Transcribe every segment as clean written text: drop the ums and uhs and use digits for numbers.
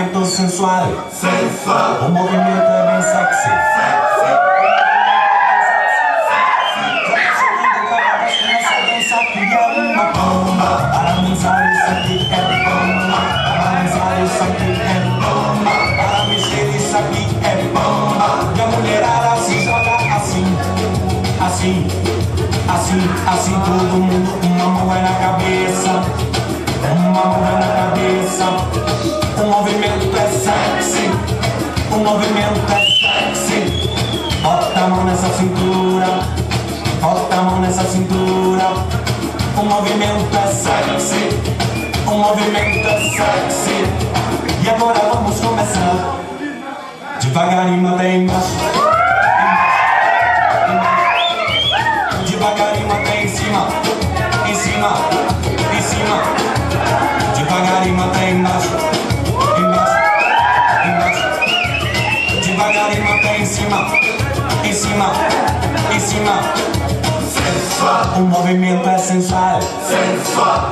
movimento sensual. O movimento é bem sexy. Essa aqui é uma bomba. Para dançar isso aqui é bomba. Para dançar isso aqui é bomba. Para mexer isso aqui é bomba. E a mulherada se joga assim, assim, assim, assim. Todo mundo, uma mão é na cabeça, uma mão é na cabeça. O movimento é sexy, o movimento é sexy. Bota a mão nessa cintura, bota a mão nessa cintura. O movimento é sexy, o movimento é sexy. E agora vamos começar. Devagarinho até embaixo, devagarinho até em cima, em cima, em cima. Devagarinho até embaixo, embaixo, embaixo. Devagarinho até em cima, em cima, em cima. O movimento é sensual,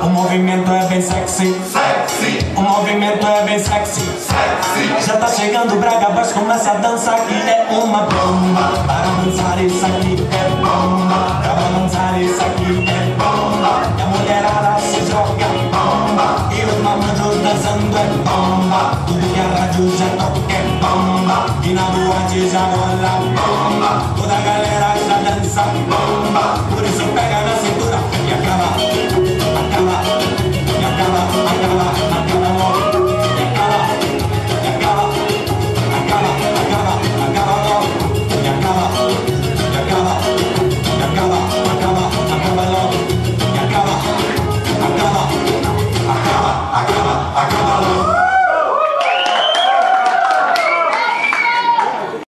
o movimento é bem sexy, o movimento é bem sexy. Já tá chegando o Braga Boys, começa a dançar que é uma bomba. Para dançar isso aqui é bomba, para balançar isso aqui é bomba. E a mulherada se joga bomba, e os malandros dançando é bomba. Tudo que a rádio já toca é bomba, e na boate já rola bomba. Toda a galera já dança bomba, por isso pega